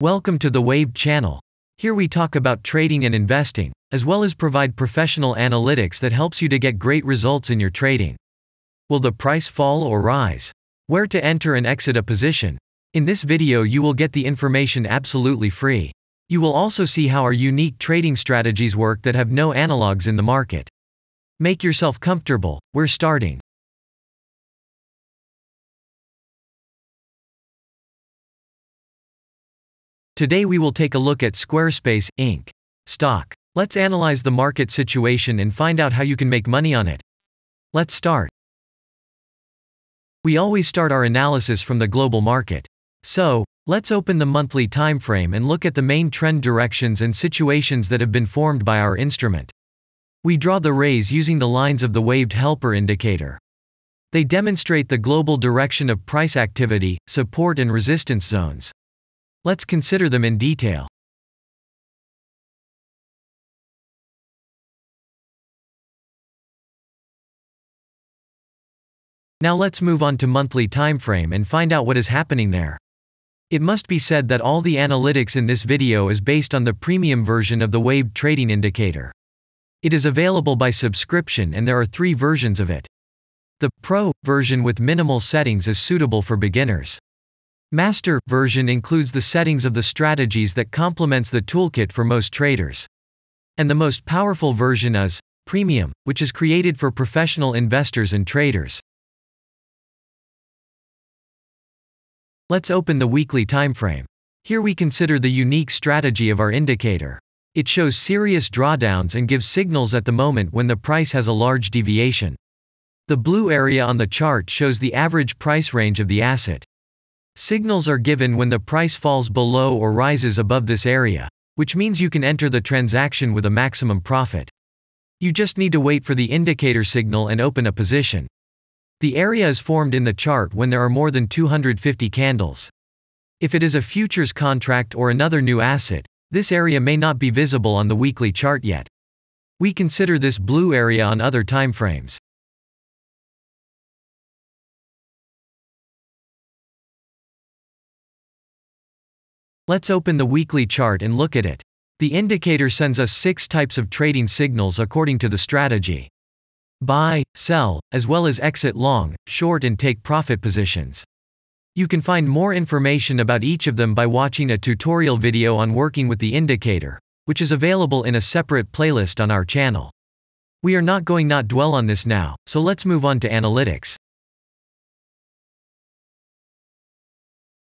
Welcome to the Waved channel. Here we talk about trading and investing, as well as provide professional analytics that helps you to get great results in your trading. Will the price fall or rise? Where to enter and exit a position? In this video you will get the information absolutely free. You will also see how our unique trading strategies work that have no analogs in the market. Make yourself comfortable, we're starting. Today we will take a look at Squarespace Inc. stock. Let's analyze the market situation and find out how you can make money on it. Let's start. We always start our analysis from the global market. So, let's open the monthly time frame and look at the main trend directions and situations that have been formed by our instrument. We draw the rays using the lines of the waved helper indicator. They demonstrate the global direction of price activity, support and resistance zones. Let's consider them in detail. Now let's move on to monthly time frame and find out what is happening there. It must be said that all the analytics in this video is based on the premium version of the waved trading indicator. It is available by subscription and there are 3 versions of it. The Pro version with minimal settings is suitable for beginners. Master version includes the settings of the strategies that complements the toolkit for most traders. And the most powerful version is Premium, which is created for professional investors and traders. Let's open the weekly time frame. Here we consider the unique strategy of our indicator. It shows serious drawdowns and gives signals at the moment when the price has a large deviation. The blue area on the chart shows the average price range of the asset. Signals are given when the price falls below or rises above this area, which means you can enter the transaction with a maximum profit. You just need to wait for the indicator signal and open a position. The area is formed in the chart when there are more than 250 candles. If it is a futures contract or another new asset, this area may not be visible on the weekly chart yet. We consider this blue area on other time frames. Let's open the weekly chart and look at it. The indicator sends us 6 types of trading signals according to the strategy. Buy, sell, as well as exit long, short and take profit positions. You can find more information about each of them by watching a tutorial video on working with the indicator, which is available in a separate playlist on our channel. We are not going to dwell on this now, so let's move on to analytics.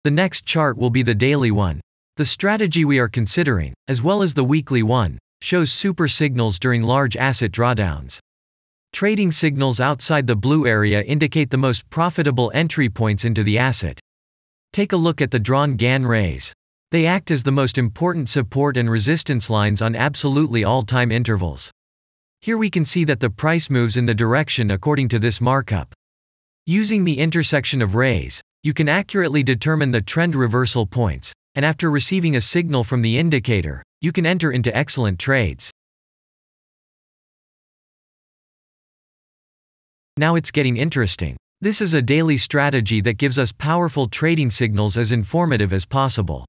The next chart will be the daily one. The strategy we are considering, as well as the weekly one, shows super signals during large asset drawdowns. Trading signals outside the blue area indicate the most profitable entry points into the asset. Take a look at the drawn Gann rays. They act as the most important support and resistance lines on absolutely all time intervals. Here we can see that the price moves in the direction according to this markup. Using the intersection of rays, you can accurately determine the trend reversal points, and after receiving a signal from the indicator, you can enter into excellent trades. Now it's getting interesting. This is a daily strategy that gives us powerful trading signals as informative as possible.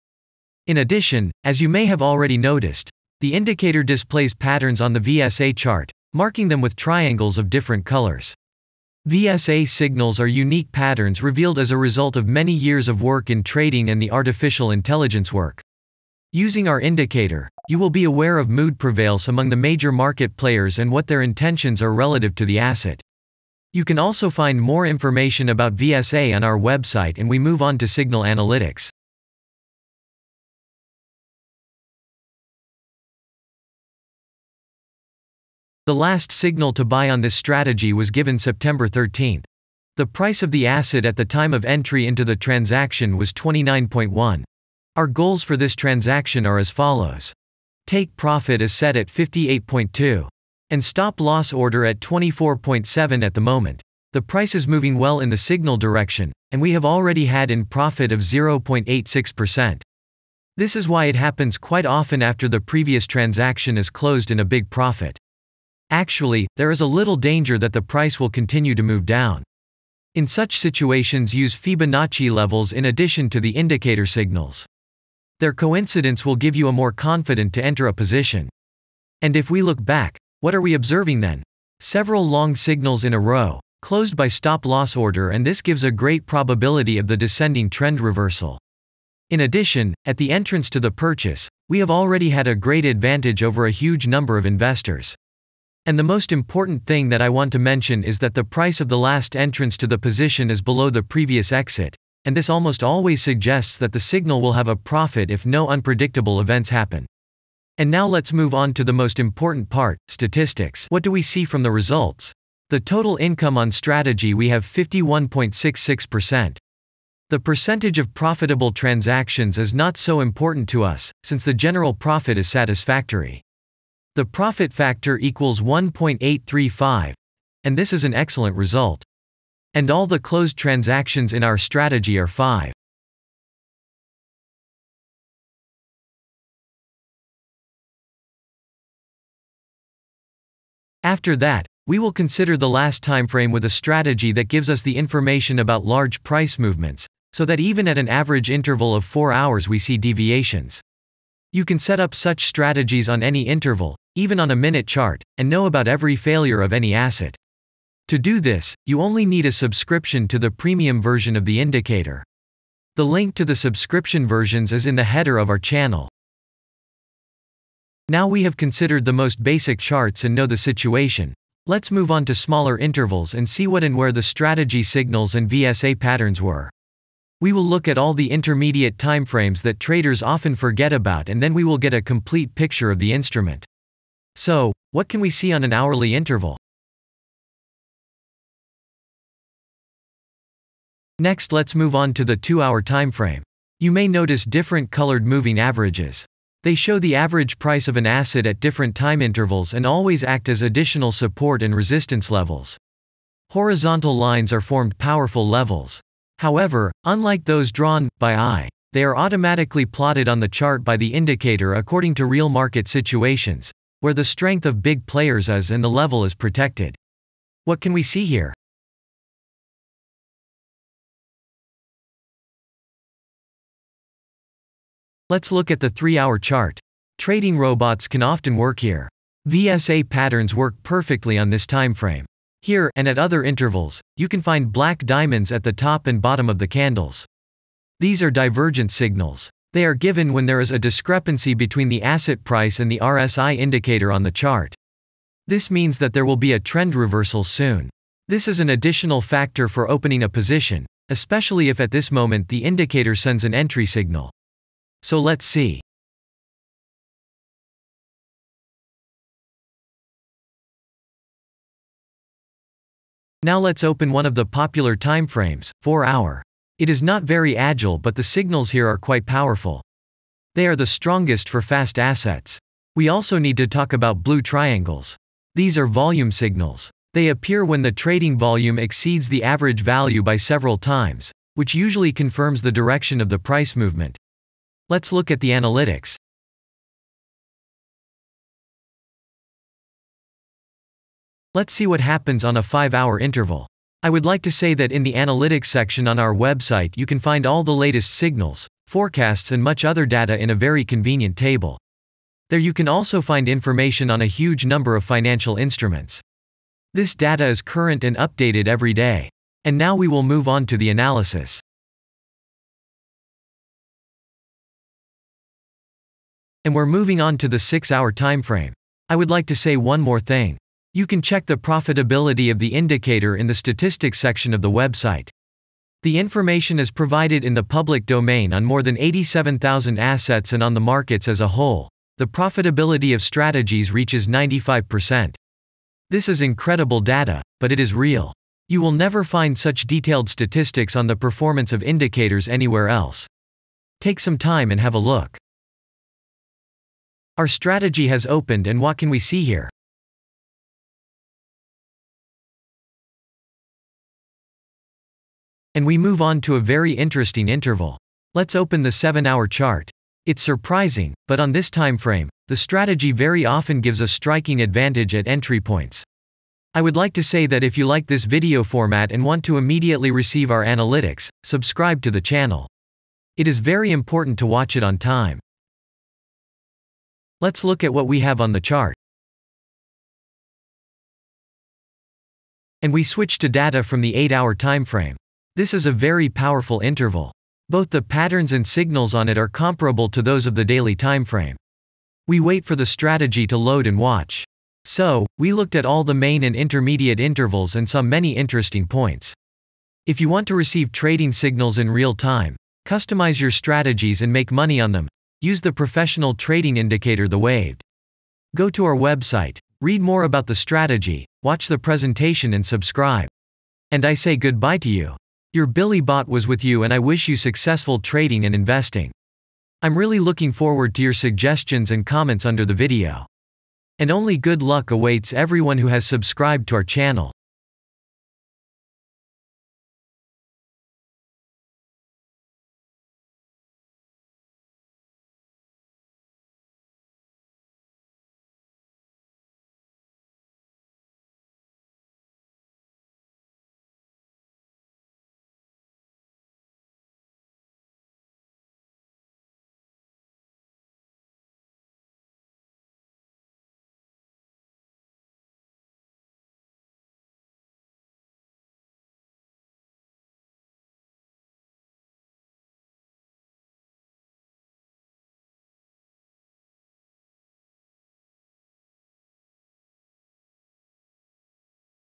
In addition, as you may have already noticed, the indicator displays patterns on the VSA chart, marking them with triangles of different colors. VSA signals are unique patterns revealed as a result of many years of work in trading and the artificial intelligence work. Using our indicator, you will be aware of mood prevails among the major market players and what their intentions are relative to the asset. You can also find more information about VSA on our website, and we move on to signal analytics. The last signal to buy on this strategy was given September 13th. The price of the asset at the time of entry into the transaction was 29.1. Our goals for this transaction are as follows. Take profit is set at 58.2. And stop loss order at 24.7 at the moment. The price is moving well in the signal direction, and we have already had in profit of 0.86%. This is why it happens quite often after the previous transaction is closed in a big profit. Actually, there is a little danger that the price will continue to move down. In such situations, use Fibonacci levels in addition to the indicator signals. Their coincidence will give you a more confident to enter a position. And if we look back, what are we observing then? Several long signals in a row, closed by stop-loss order, and this gives a great probability of the descending trend reversal. In addition, at the entrance to the purchase, we have already had a great advantage over a huge number of investors. And the most important thing that I want to mention is that the price of the last entrance to the position is below the previous exit, and this almost always suggests that the signal will have a profit if no unpredictable events happen. And now let's move on to the most important part, statistics. What do we see from the results? The total income on strategy, we have 51.66%. The percentage of profitable transactions is not so important to us, since the general profit is satisfactory. The profit factor equals 1.835, and this is an excellent result. And all the closed transactions in our strategy are 5. After that, we will consider the last time frame with a strategy that gives us the information about large price movements, so that even at an average interval of 4 hours we see deviations. You can set up such strategies on any interval, even on a minute chart, and know about every failure of any asset. To do this, you only need a subscription to the premium version of the indicator. The link to the subscription versions is in the header of our channel. Now we have considered the most basic charts and know the situation. Let's move on to smaller intervals and see what and where the strategy signals and VSA patterns were. We will look at all the intermediate timeframes that traders often forget about, and then we will get a complete picture of the instrument. So, what can we see on an hourly interval? Next, let's move on to the 2-hour timeframe. You may notice different colored moving averages. They show the average price of an asset at different time intervals and always act as additional support and resistance levels. Horizontal lines are formed powerful levels. However, unlike those drawn by eye, they are automatically plotted on the chart by the indicator according to real market situations, where the strength of big players is and the level is protected. What can we see here? Let's look at the 3-hour chart. Trading robots can often work here. VSA patterns work perfectly on this time frame. Here, and at other intervals, you can find black diamonds at the top and bottom of the candles. These are divergent signals. They are given when there is a discrepancy between the asset price and the RSI indicator on the chart. This means that there will be a trend reversal soon. This is an additional factor for opening a position, especially if at this moment the indicator sends an entry signal. So let's see. Now let's open one of the popular timeframes, 4-hour. It is not very agile, but the signals here are quite powerful. They are the strongest for fast assets. We also need to talk about blue triangles. These are volume signals. They appear when the trading volume exceeds the average value by several times, which usually confirms the direction of the price movement. Let's look at the analytics. Let's see what happens on a 5-hour interval. I would like to say that in the analytics section on our website you can find all the latest signals, forecasts and much other data in a very convenient table. There you can also find information on a huge number of financial instruments. This data is current and updated every day. And now we will move on to the analysis. And we're moving on to the 6-hour timeframe. I would like to say one more thing. You can check the profitability of the indicator in the statistics section of the website. The information is provided in the public domain on more than 87,000 assets and on the markets as a whole. The profitability of strategies reaches 95%. This is incredible data, but it is real. You will never find such detailed statistics on the performance of indicators anywhere else. Take some time and have a look. Our strategy has opened, and what can we see here? And we move on to a very interesting interval. Let's open the 7-hour chart. It's surprising, but on this time frame, the strategy very often gives a striking advantage at entry points. I would like to say that if you like this video format and want to immediately receive our analytics, subscribe to the channel. It is very important to watch it on time. Let's look at what we have on the chart. And we switch to data from the 8-hour time frame. This is a very powerful interval. Both the patterns and signals on it are comparable to those of the daily time frame. We wait for the strategy to load and watch. So, we looked at all the main and intermediate intervals and saw many interesting points. If you want to receive trading signals in real time, customize your strategies and make money on them, use the professional trading indicator The Waved. Go to our website, read more about the strategy, watch the presentation and subscribe. And I say goodbye to you. Your Billy Bot was with you, and I wish you successful trading and investing. I'm really looking forward to your suggestions and comments under the video. And only good luck awaits everyone who has subscribed to our channel.